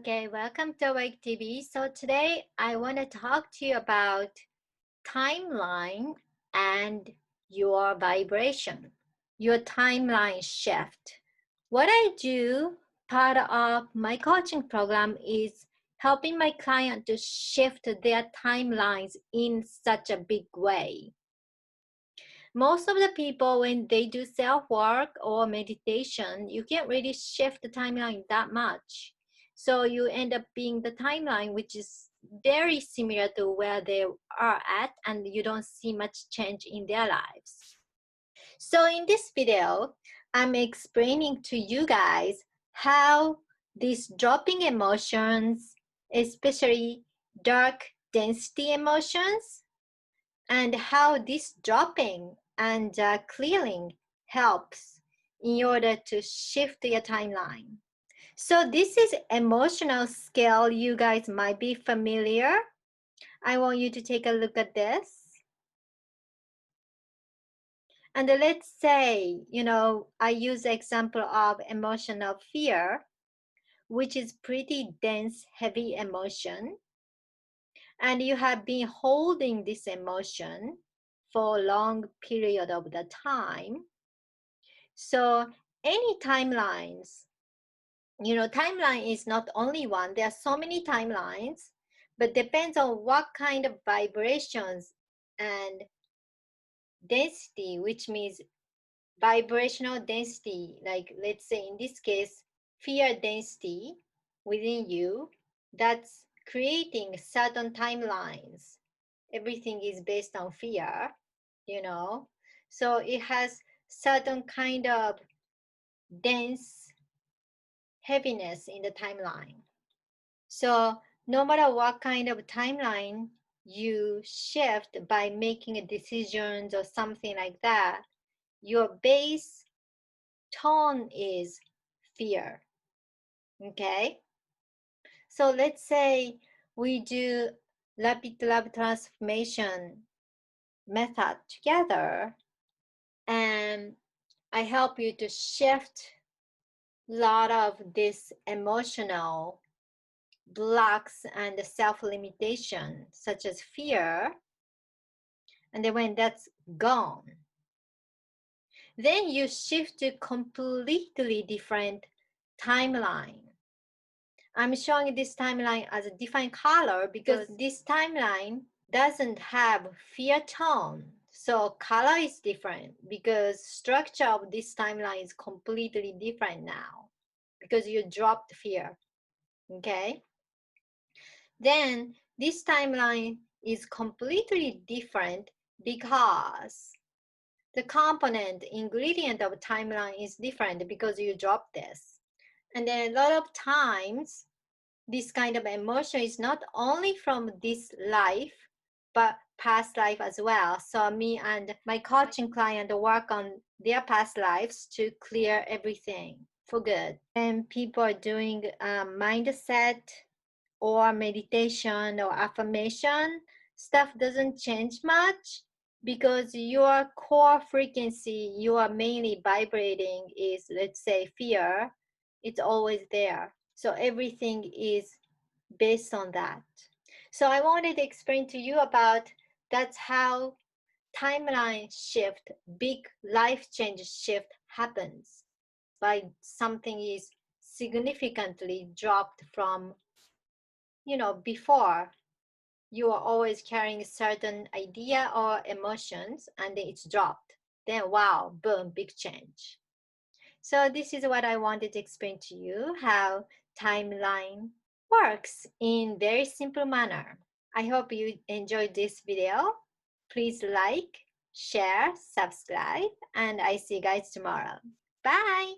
Okay, welcome to Awake TV. So today I want to talk to you about timeline and your vibration, your timeline shift. What I do, part of my coaching program, is helping my client to shift their timelines in such a big way. Most of the people, when they do self-work or meditation, you can't really shift the timeline that much. So you end up being the timeline, which is very similar to where they are at, and you don't see much change in their lives. So in this video, I'm explaining to you guys how these dropping emotions, especially dark density emotions, and how this dropping and clearing helps in order to shift your timeline. So this is emotional scale. You guys might be familiar. I want you to take a look at this. And let's say, I use the example of emotional fear, which is pretty dense, heavy emotion. And you have been holding this emotion for a long period of the time. So any timelines, timeline is not only one. There are so many timelines, but depends on what kind of vibrations and density, which means vibrational density, like let's say in this case, fear density within you, that's creating certain timelines. Everything is based on fear, so it has certain kind of dense heaviness in the timeline. So no matter what kind of timeline you shift by making decisions or something like that, your base tone is fear. Okay? So let's say we do rapid love transformation method together, and I help you to shift a lot of this emotional blocks and self-limitation, such as fear. And then when that's gone, then you shift to completely different timeline. I'm showing this timeline as a different color because this timeline doesn't have fear tone. So color is different because structure of this timeline is completely different now because you dropped fear. Okay? Then this timeline is completely different because the component ingredient of timeline is different because you dropped this. And then a lot of times this kind of emotion is not only from this life but past life as well. So me and my coaching client work on their past lives to clear everything for good. And people are doing mindset or meditation or affirmation, stuff doesn't change much because your core frequency you are mainly vibrating is, let's say, fear. It's always there. So everything is based on that. So I wanted to explain to you about that's how timeline shift, big life change shift happens by something is significantly dropped from, before you are always carrying a certain idea or emotions and then it's dropped. Then wow, boom, big change. So this is what I wanted to explain to you, how timeline works in very simple manner. I hope you enjoyed this video. Please like, share, subscribe, and I see you guys tomorrow. Bye.